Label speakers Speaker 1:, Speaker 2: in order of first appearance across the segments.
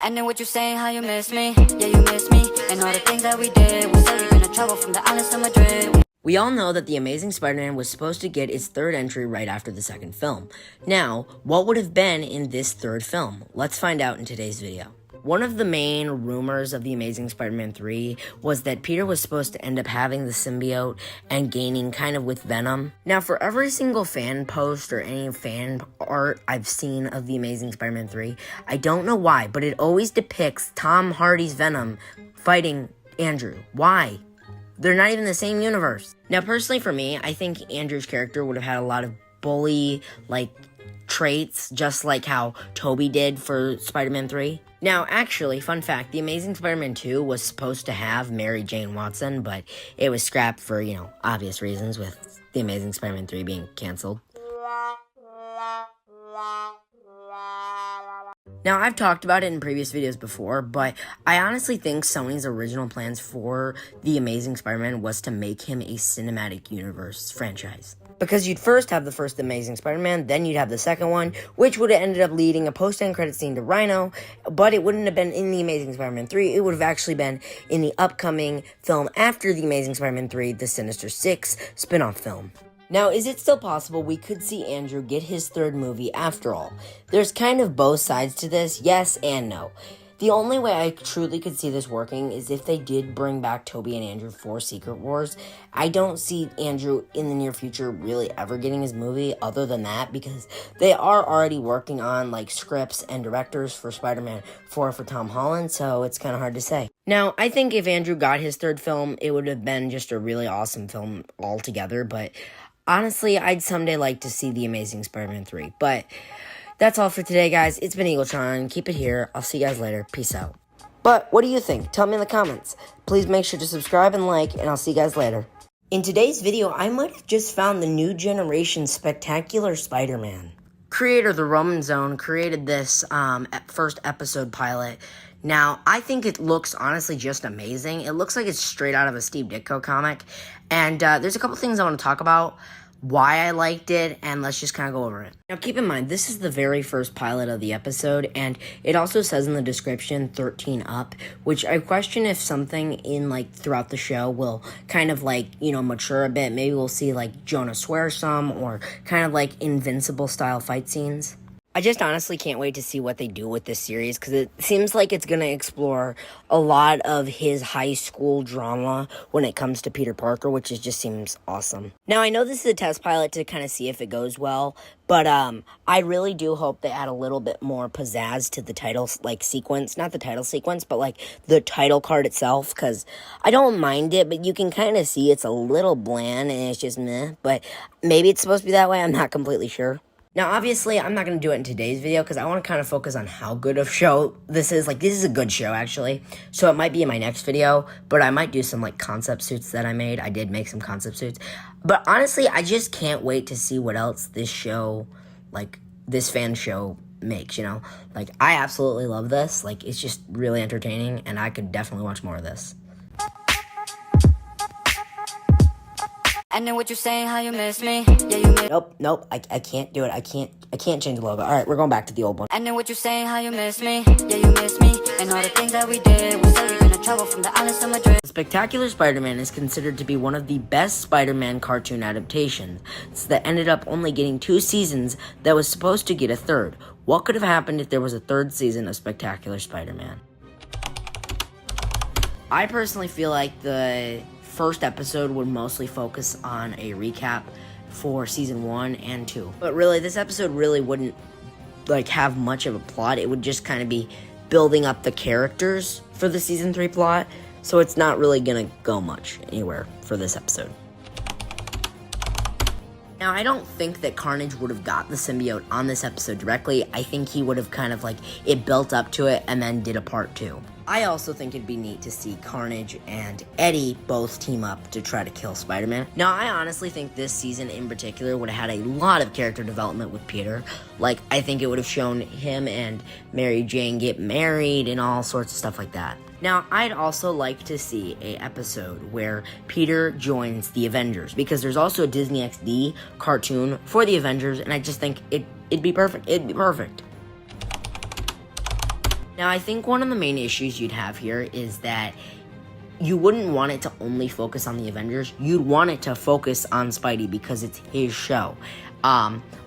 Speaker 1: I know what you're saying, how you miss me. Yeah, you miss me. And all the things that we did. We said you're gonna travel from the islands to Madrid.
Speaker 2: We all know that The Amazing Spider-Man was supposed to get its third entry right after the second film. Now, what would have been in this third film? Let's find out in today's video. One of the main rumors of The Amazing Spider-Man 3 was that Peter was supposed to end up having the symbiote and gaining kind of with Venom. Now, for every single fan post or any fan art I've seen of The Amazing Spider-Man 3, I don't know why, but it always depicts Tom Hardy's Venom fighting Andrew. Why? They're not even the same universe. Now, personally for me, I think Andrew's character would have had a lot of bully-like traits, just like how Tobey did for Spider-Man 3. Now, actually, fun fact, The Amazing Spider-Man 2 was supposed to have Mary Jane Watson, but it was scrapped for, obvious reasons, with The Amazing Spider-Man 3 being canceled. Now, I've talked about it in previous videos before, but I honestly think Sony's original plans for The Amazing Spider-Man was to make him a cinematic universe franchise. Because you'd first have the first Amazing Spider-Man, then you'd have the second one, which would have ended up leading a post-end credit scene to Rhino, but it wouldn't have been in The Amazing Spider-Man 3, it would have actually been in the upcoming film after The Amazing Spider-Man 3, the Sinister Six spin-off film. Now, is it still possible we could see Andrew get his third movie after all? There's kind of both sides to this, yes and no. The only way I truly could see this working is if they did bring back Tobey and Andrew for Secret Wars. I don't see Andrew in the near future really ever getting his movie other than that, because they are already working on scripts and directors for Spider-Man 4 for Tom Holland, so it's kind of hard to say. Now, I think if Andrew got his third film, it would have been just a really awesome film altogether, but honestly, I'd someday like to see The Amazing Spider-Man 3, but that's all for today, guys. It's been Eagletron. Keep it here. I'll see you guys later. Peace out. But what do you think? Tell me in the comments. Please make sure to subscribe and like, and I'll see you guys later. In today's video, I might have just found the new generation Spectacular Spider-Man. Creator The Roman Zone created this first episode pilot. Now, I think it looks honestly just amazing. It looks like it's straight out of a Steve Ditko comic. And there's a couple things I want to talk about, why I liked it, and let's just kind of go over it. Now, keep in mind, this is the very first pilot of the episode, and it also says in the description 13 up, which I question if something in, throughout the show will kind of, mature a bit. Maybe we'll see, Jonah swear some, or kind of, Invincible-style fight scenes. I just honestly can't wait to see what they do with this series, because it seems like it's going to explore a lot of his high school drama when it comes to Peter Parker, which just seems awesome. Now, I know this is a test pilot to kind of see if it goes well, but I really do hope they add a little bit more pizzazz to the title sequence. Not the title sequence, but the title card itself, because I don't mind it, but you can kind of see it's a little bland and it's just meh, but maybe it's supposed to be that way. I'm not completely sure. Now, obviously, I'm not going to do it in today's video because I want to kind of focus on how good of show this is. This is a good show, actually. So it might be in my next video, but I might do some, concept suits that I made. I did make some concept suits. But honestly, I just can't wait to see what else this show, this fan show makes, I absolutely love this. It's just really entertaining, and I could definitely watch more of this.
Speaker 1: I know what you're saying, how you miss me. Yeah, you miss.
Speaker 2: Nope, I can't do it. I can't change the logo. All right, we're going back to the old one.
Speaker 1: I know what you're saying, how you miss me. Yeah, you miss me. And all the things that we did. We said you're gonna travel from the islands to Madrid.
Speaker 2: Spectacular Spider-Man is considered to be one of the best Spider-Man cartoon adaptations that ended up only getting 2 seasons that was supposed to get a third. What could have happened if there was a third season of Spectacular Spider-Man? I personally feel like the first episode would mostly focus on a recap for season 1 and 2. But really, this episode really wouldn't have much of a plot. It would just kind of be building up the characters for the season 3 plot. So it's not really gonna go much anywhere for this episode. Now, I don't think that Carnage would have got the symbiote on this episode directly. I think he would have kind of it built up to it and then did a part 2. I also think it'd be neat to see Carnage and Eddie both team up to try to kill Spider-Man. Now, I honestly think this season in particular would have had a lot of character development with Peter. I think it would have shown him and Mary Jane get married and all sorts of stuff like that. Now, I'd also like to see an episode where Peter joins the Avengers, because there's also a Disney XD cartoon for the Avengers, and I just think it'd be perfect. It'd be perfect. Now, I think one of the main issues you'd have here is that you wouldn't want it to only focus on the Avengers. You'd want it to focus on Spidey because it's his show.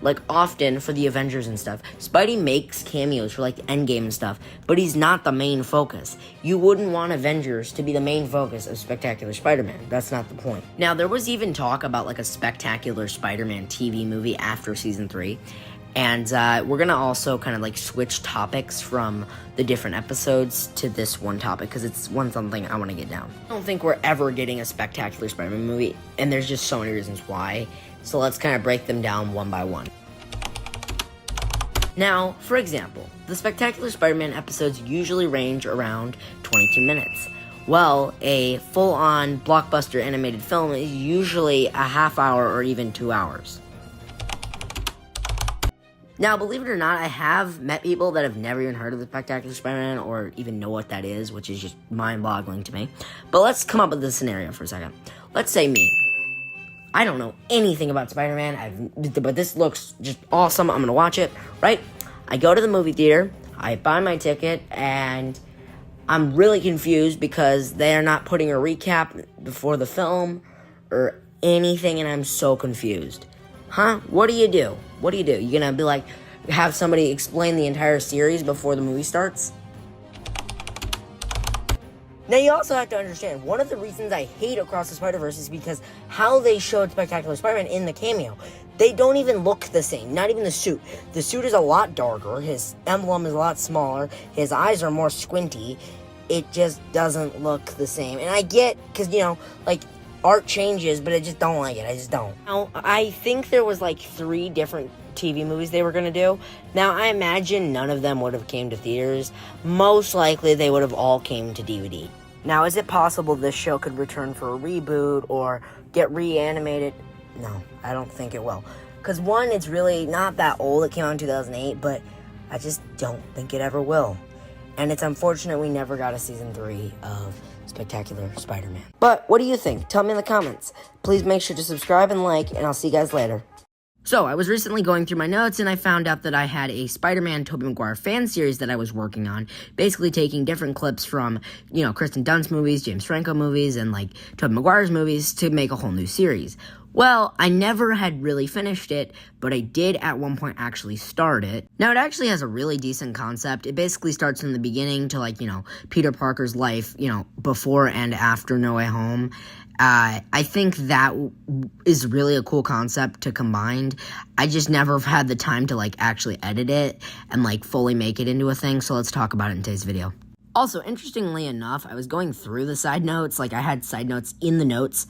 Speaker 2: Like often for the Avengers and stuff, Spidey makes cameos for like Endgame and stuff, but he's not the main focus. You wouldn't want Avengers to be the main focus of Spectacular Spider-Man. That's not the point. Now, there was even talk about like a Spectacular Spider-Man TV movie after season 3. And we're going to also kind of like switch topics from the different episodes to this one topic because it's something I want to get down. I don't think we're ever getting a Spectacular Spider-Man movie, and there's just so many reasons why. So let's kind of break them down one by one. Now, for example, the Spectacular Spider-Man episodes usually range around 22 minutes. Well, a full-on blockbuster animated film is usually a half hour or even 2 hours. Now, believe it or not, I have met people that have never even heard of the Spectacular Spider-Man or even know what that is, which is just mind-boggling to me. But let's come up with this scenario for a second. Let's say me. I don't know anything about Spider-Man, but this looks just awesome. I'm going to watch it, right? I go to the movie theater, I buy my ticket, and I'm really confused because they are not putting a recap before the film or anything, and I'm so confused. Huh? What do you do? What do you do? You gonna be like, have somebody explain the entire series before the movie starts? Now, you also have to understand, one of the reasons I hate Across the Spider-Verse is because how they showed Spectacular Spider-Man in the cameo. They don't even look the same, not even the suit. The suit is a lot darker, his emblem is a lot smaller, his eyes are more squinty. It just doesn't look the same. And I get, because, you know, like, art changes, but I just don't like it. I just don't. Now, I think there was like 3 different TV movies they were going to do. Now, I imagine none of them would have came to theaters. Most likely, they would have all came to DVD. Now, is it possible this show could return for a reboot or get reanimated? No, I don't think it will. Because one, it's really not that old. It came out in 2008, but I just don't think it ever will. And it's unfortunate we never got a season 3 of Spectacular Spider-Man. But what do you think? Tell me in the comments. Please make sure to subscribe and like, and I'll see you guys later. So, I was recently going through my notes, and I found out that I had a Spider-Man Tobey Maguire fan series that I was working on, basically taking different clips from, you know, Kristen Dunst movies, James Franco movies, and, like, Tobey Maguire's movies to make a whole new series. Well, I never had really finished it, but I did at one point actually start it. Now, it actually has a really decent concept. It basically starts in the beginning to, like, you know, Peter Parker's life, you know, before and after No Way Home. I think that is really a cool concept to combine. I just never had the time to, like, actually edit it and, like, fully make it into a thing, so let's talk about it in today's video. Also, interestingly enough, I was going through the side notes, like I had side notes in the notes,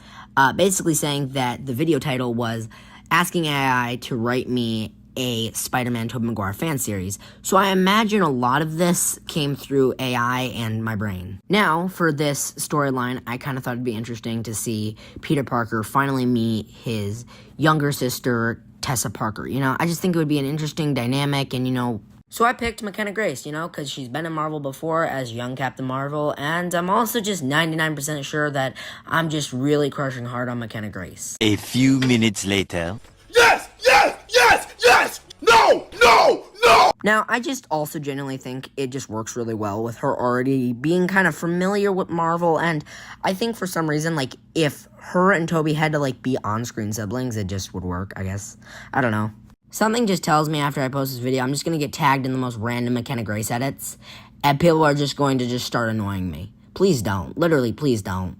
Speaker 2: basically saying that the video title was asking AI to write me a Spider-Man Tobey Maguire fan series. So I imagine a lot of this came through AI and my brain. Now, for this storyline, I kind of thought it'd be interesting to see Peter Parker finally meet his younger sister, Tessa Parker. You know, I just think it would be an interesting dynamic, and, you know, so I picked McKenna Grace, you know, because she's been in Marvel before as young Captain Marvel, and I'm also just 99% sure that I'm just really crushing hard on McKenna Grace.
Speaker 3: A few minutes later.
Speaker 4: Yes! Yes! Yes! Yes! No! No! No!
Speaker 2: Now, I just also genuinely think it just works really well with her already being kind of familiar with Marvel, and I think for some reason, like, if her and Toby had to, like, be on-screen siblings, it just would work, I guess. I don't know. Something just tells me after I post this video, I'm just going to get tagged in the most random McKenna Grace edits, and people are just going to just start annoying me. Please don't. Literally, please don't.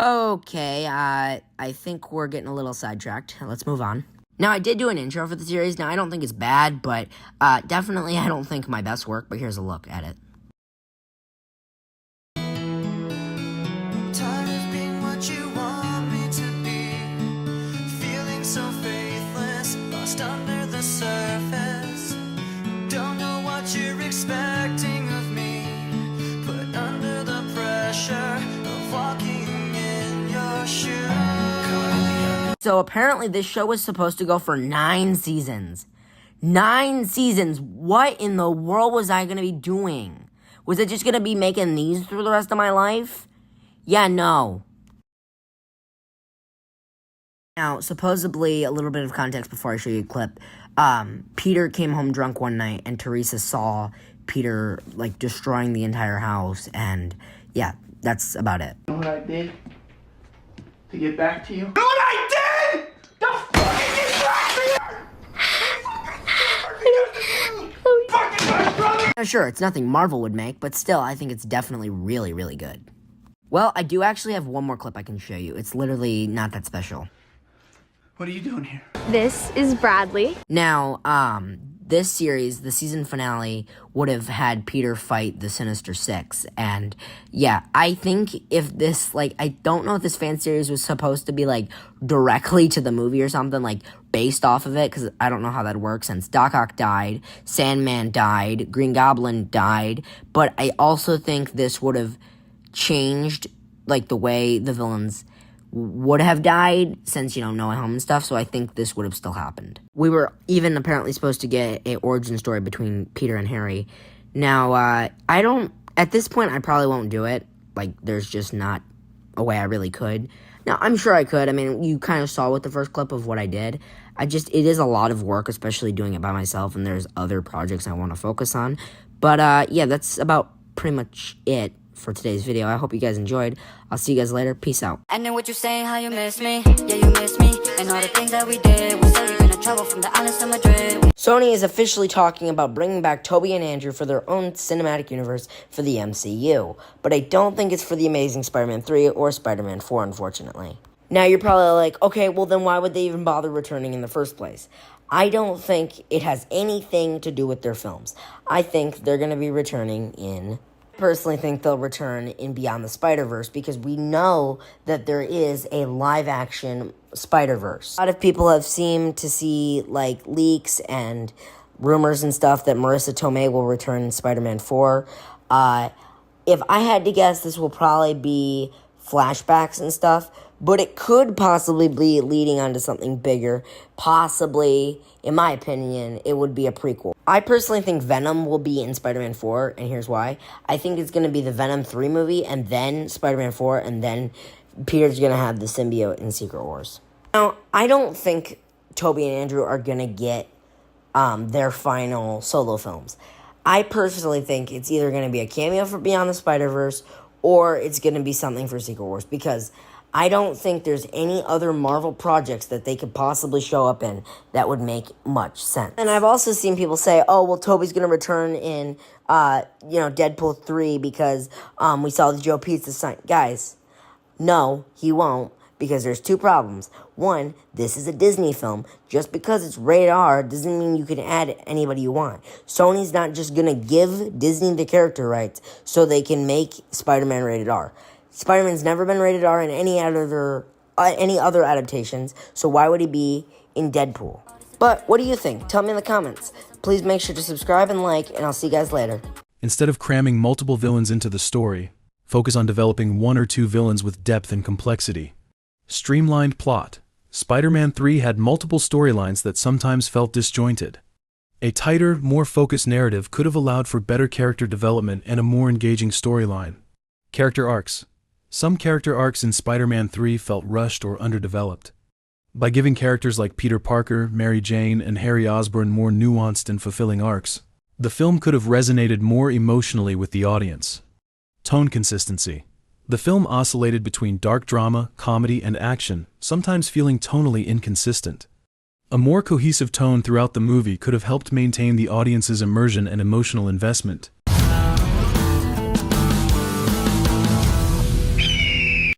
Speaker 2: Okay, I think we're getting a little sidetracked. Let's move on. Now, I did do an intro for the series. Now, I don't think it's bad, but definitely I don't think my best work, but here's a look at it.
Speaker 5: Tired of being what you want me to be, feeling so faithless, lost under the surface. Don't know what you're expecting of me, put under the pressure of walking in your shoes.
Speaker 2: So apparently this show was supposed to go for 9 seasons. 9 seasons. What in the world was I going to be doing? Was I just going to be making these through the rest of my life? Yeah, no. Now, supposedly, a little bit of context before I show you a clip. Peter came home drunk one night, and Teresa saw Peter, like, destroying the entire house, and yeah, that's about it.
Speaker 6: You know what I did to get back to you? You know what I did? The fucking get back to you! Fucking my brother!
Speaker 2: Now, sure, it's nothing Marvel would make, but still, I think it's definitely really, really good. Well, I do actually have one more clip I can show you. It's literally not that special.
Speaker 6: What are you doing here?
Speaker 7: This is Bradley.
Speaker 2: Now, this series, the season finale, would have had Peter fight the Sinister Six. And yeah, I think if this, like, I don't know if this fan series was supposed to be, like, directly to the movie or something, like, based off of it, because I don't know how that works, since Doc Ock died, Sandman died, Green Goblin died, but I also think this would have changed, like, the way the villains would have died, since, you know, No Way Home and stuff, so I think this would have still happened. We were even apparently supposed to get a origin story between Peter and Harry. Now, at this point, I probably won't do it. Like, there's just not a way I really could. Now, I'm sure I could. I mean, you kind of saw with the first clip of what I did. It is a lot of work, especially doing it by myself, and there's other projects I want to focus on. But, yeah, that's about pretty much it for today's video. I hope you guys enjoyed. I'll see you guys later. Peace out.
Speaker 1: And then what you saying, how you miss me? Yeah, you miss me. And all the things that we did. We said you're gonna travel from the islands to Madrid.
Speaker 2: Sony is officially talking about bringing back Tobey and Andrew for their own cinematic universe for the MCU. But I don't think it's for The Amazing Spider-Man 3 or Spider-Man 4, unfortunately. Now, you're probably like, okay, well then why would they even bother returning in the first place? I don't think it has anything to do with their films. I think they're going to be returning in... personally think they'll return in Beyond the Spider-Verse, because we know that there is a live-action Spider-Verse. A lot of people have seemed to see, like, leaks and rumors and stuff that Marissa Tomei will return in Spider-Man 4. If I had to guess, this will probably be flashbacks and stuff, but it could possibly be leading on to something bigger. Possibly, in my opinion, it would be a prequel. I personally think Venom will be in Spider-Man 4, and here's why. I think it's going to be the Venom 3 movie, and then Spider-Man 4, and then Peter's going to have the symbiote in Secret Wars. Now, I don't think Tobey and Andrew are going to get their final solo films. I personally think it's either going to be a cameo for Beyond the Spider-Verse, or it's going to be something for Secret Wars, because I don't think there's any other Marvel projects that they could possibly show up in that would make much sense. And I've also seen people say, oh, well, Tobey's going to return in, Deadpool 3 because we saw the Joe Pizza sign. Guys, no, he won't, because there's two problems. One, this is a Disney film. Just because it's rated R doesn't mean you can add anybody you want. Sony's not just going to give Disney the character rights so they can make Spider-Man rated R. Spider-Man's never been rated R in any other adaptations, so why would he be in Deadpool? But what do you think? Tell me in the comments. Please make sure to subscribe and like, and I'll see you guys later.
Speaker 8: Instead of cramming multiple villains into the story, focus on developing one or two villains with depth and complexity. Streamlined plot. Spider-Man 3 had multiple storylines that sometimes felt disjointed. A tighter, more focused narrative could have allowed for better character development and a more engaging storyline. Character arcs. Some character arcs in Spider-Man 3 felt rushed or underdeveloped. By giving characters like Peter Parker, Mary Jane, and Harry Osborn more nuanced and fulfilling arcs, the film could have resonated more emotionally with the audience. Tone consistency. The film oscillated between dark drama, comedy, and action, sometimes feeling tonally inconsistent. A more cohesive tone throughout the movie could have helped maintain the audience's immersion and emotional investment.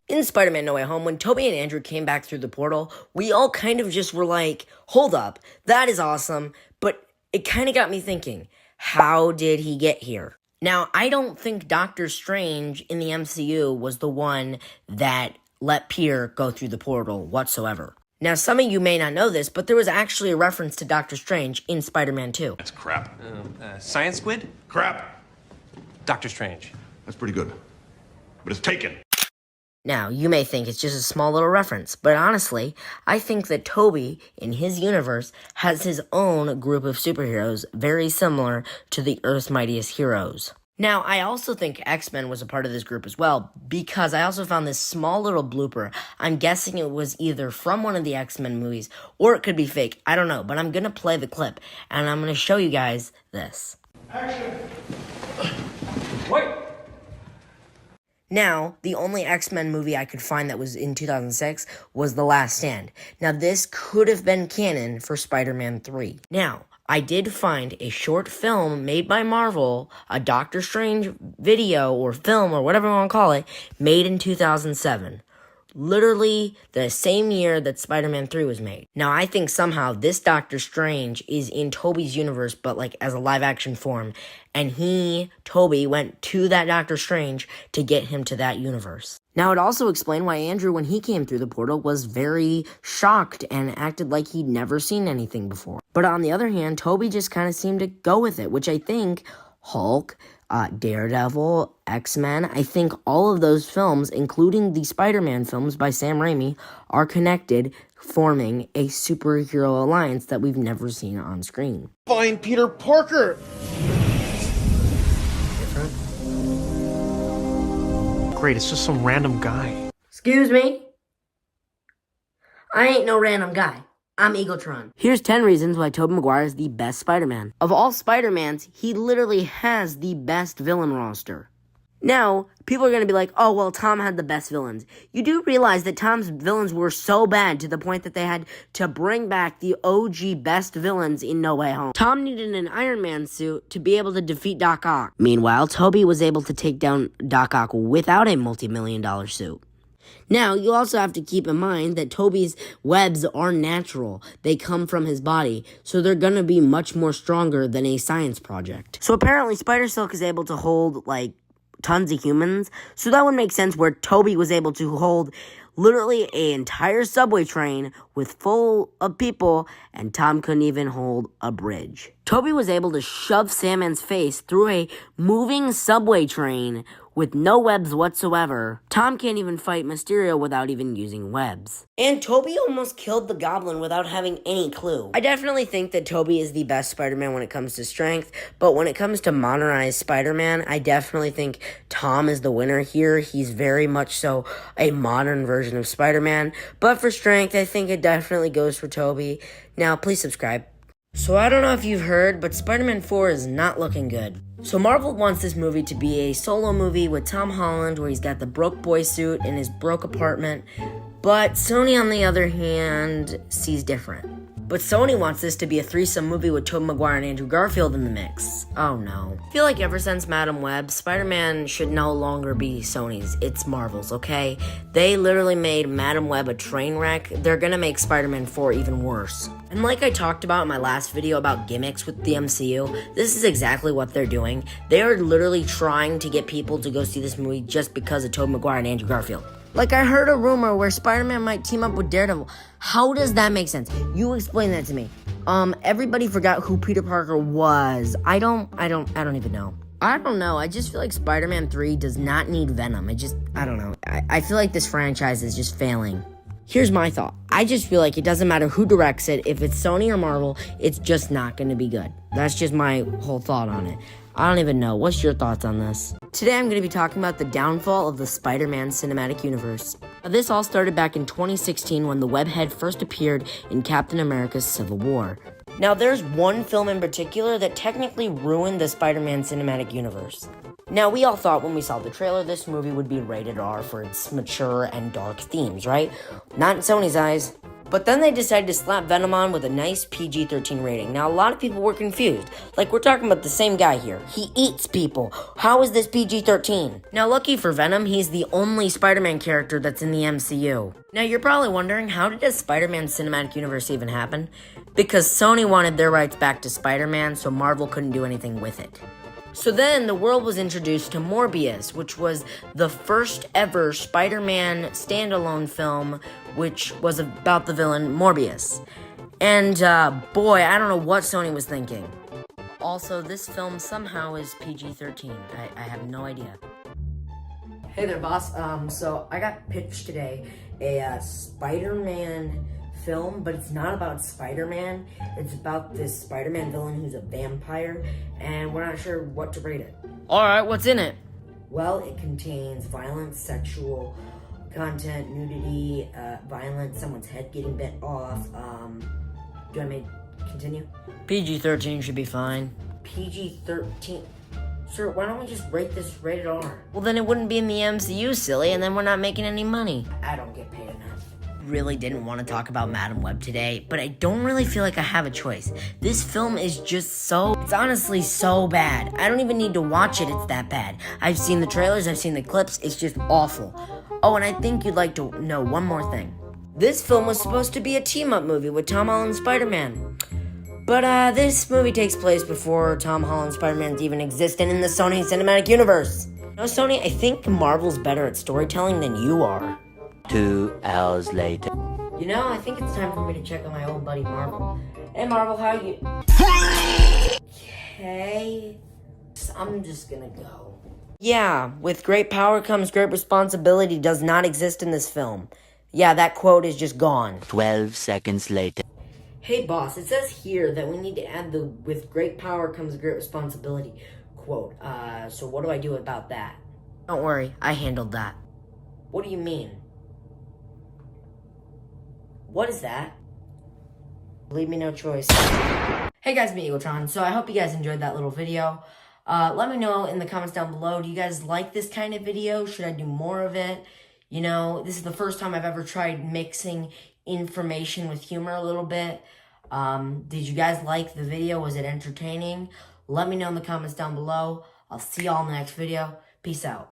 Speaker 2: In Spider-Man No Way Home, when Tobey and Andrew came back through the portal, we all kind of just were like, hold up, that is awesome, but it kind of got me thinking, how did he get here? Now, I don't think Doctor Strange in the MCU was the one that let Peter go through the portal whatsoever. Now, some of you may not know this, but there was actually a reference to Doctor Strange in Spider-Man 2.
Speaker 9: That's crap.
Speaker 10: Science Squid?
Speaker 9: Crap.
Speaker 10: Doctor Strange.
Speaker 9: That's pretty good. But it's taken.
Speaker 2: Now, you may think it's just a small little reference, but honestly, I think that Tobey, in his universe, has his own group of superheroes very similar to the Earth's Mightiest Heroes. Now, I also think X-Men was a part of this group as well, because I also found this small little blooper. I'm guessing it was either from one of the X-Men movies, or it could be fake. I don't know, but I'm going to play the clip, and I'm going to show you guys this. Now, the only X-Men movie I could find that was in 2006 was The Last Stand. Now, this could have been canon for Spider-Man 3. Now, I did find a short film made by Marvel, a Doctor Strange video or film or whatever you want to call it, made in 2007. Literally the same year that Spider-Man 3 was made. Now, I think somehow this Doctor Strange is in Tobey's universe, but like as a live-action form. And Tobey, went to that Doctor Strange to get him to that universe. Now, it also explained why Andrew, when he came through the portal, was very shocked and acted like he'd never seen anything before. But on the other hand, Tobey just kind of seemed to go with it, which I think Hulk, Daredevil, X-Men, I think all of those films, including the Spider-Man films by Sam Raimi, are connected, forming a superhero alliance that we've never seen on screen.
Speaker 4: Find Peter Parker.
Speaker 10: Great, it's just some random guy.
Speaker 2: Excuse me? I ain't no random guy. I'm Eagletron. Here's 10 reasons why Tobey Maguire is the best Spider-Man. Of all Spider-Mans, he literally has the best villain roster. Now, people are going to be like, oh, well, Tom had the best villains. You do realize that Tom's villains were so bad to the point that they had to bring back the OG best villains in No Way Home. Tom needed an Iron Man suit to be able to defeat Doc Ock. Meanwhile, Tobey was able to take down Doc Ock without a multi-million-dollar suit. Now, you also have to keep in mind that Tobey's webs are natural. They come from his body, so they're going to be much more stronger than a science project. So apparently, Spider-Silk is able to hold, like, tons of humans, so that would make sense where Tobey was able to hold literally an entire subway train with full of people, and Tom couldn't even hold a bridge. Tobey was able to shove Sandman's face through a moving subway train with no webs whatsoever. Tom can't even fight Mysterio without even using webs. And Tobey almost killed the Goblin without having any clue. I definitely think that Tobey is the best Spider-Man when it comes to strength, but when it comes to modernized Spider-Man, I definitely think Tom is the winner here. He's very much so a modern version of Spider-Man, but for strength, I think it definitely goes for Tobey. Now, please subscribe. So I don't know if you've heard, but Spider-Man 4 is not looking good. So Marvel wants this movie to be a solo movie with Tom Holland where he's got the broke boy suit in his broke apartment, but Sony, on the other hand, sees different. But Sony wants this to be a threesome movie with Tobey Maguire and Andrew Garfield in the mix. Oh no. I feel like ever since Madam Web, Spider-Man should no longer be Sony's, it's Marvel's, okay? They literally made Madam Web a train wreck. They're gonna make Spider-Man 4 even worse. And like I talked about in my last video about gimmicks with the MCU, this is exactly what they're doing. They are literally trying to get people to go see this movie just because of Tobey Maguire and Andrew Garfield. Like, I heard a rumor where Spider-Man might team up with Daredevil. How does that make sense? You explain that to me. Everybody forgot who Peter Parker was. I don't even know. I don't know. I just feel like Spider-Man 3 does not need Venom. I don't know. I feel like this franchise is just failing. Here's my thought. I just feel like it doesn't matter who directs it. If it's Sony or Marvel, it's just not going to be good. That's just my whole thought on it. I don't even know. What's your thoughts on this? Today I'm going to be talking about the downfall of the Spider-Man cinematic universe. Now, this all started back in 2016 when the webhead first appeared in Captain America's Civil War. Now, there's one film in particular that technically ruined the Spider-Man cinematic universe. Now, we all thought when we saw the trailer this movie would be rated R for its mature and dark themes, right? Not in Sony's eyes. But then they decided to slap Venom on with a nice PG-13 rating. Now, a lot of people were confused. Like, we're talking about the same guy here. He eats people. How is this PG-13? Now, lucky for Venom, he's the only Spider-Man character that's in the MCU. Now, you're probably wondering, how did a Spider-Man cinematic universe even happen? Because Sony wanted their rights back to Spider-Man, so Marvel couldn't do anything with it. So then the world was introduced to Morbius, which was the first ever Spider-Man standalone film, which was about the villain Morbius. And boy, I don't know what Sony was thinking. Also, this film somehow is PG-13. I have no idea. Hey there, boss. So I got pitched today a Spider-Man film, but it's not about Spider-Man. It's about this Spider-Man villain who's a vampire, and we're not sure what to rate it. Alright, what's in it? Well, it contains violence, sexual content, nudity, violence, someone's head getting bit off. Do I may continue? PG-13 should be fine. PG-13. Sir, why don't we just rate this rated R? Well, then it wouldn't be in the MCU, silly, and then we're not making any money. I don't get paid enough. Really didn't want to talk about Madam Web today, but I don't really feel like I have a choice. This film is just it's honestly so bad. I don't even need to watch it, it's that bad. I've seen the trailers, I've seen the clips, it's just awful. Oh, and I think you'd like to know one more thing. This film was supposed to be a team-up movie with Tom Holland and Spider-Man. But this movie takes place before Tom Holland Spider-Man even existed in the Sony Cinematic Universe. No, Sony, I think Marvel's better at storytelling than you are.
Speaker 3: 2 hours later.
Speaker 2: You know, I think it's time for me to check on my old buddy Marvel. Hey Marvel, how you? Okay. I'm just gonna go. Yeah, with great power comes great responsibility does not exist in this film. Yeah, that quote is just gone.
Speaker 3: 12 seconds later.
Speaker 2: Hey boss, it says here that we need to add the "with great power comes great responsibility" quote. So what do I do about that? Don't worry, I handled that. What do you mean? What is that? Leave me no choice. Hey guys, me Egotron. So I hope you guys enjoyed that little video. Let me know in the comments down below. Do you guys like this kind of video? Should I do more of it? You know, this is the first time I've ever tried mixing information with humor a little bit. Did you guys like the video? Was it entertaining? Let me know in the comments down below. I'll see y'all in the next video. Peace out.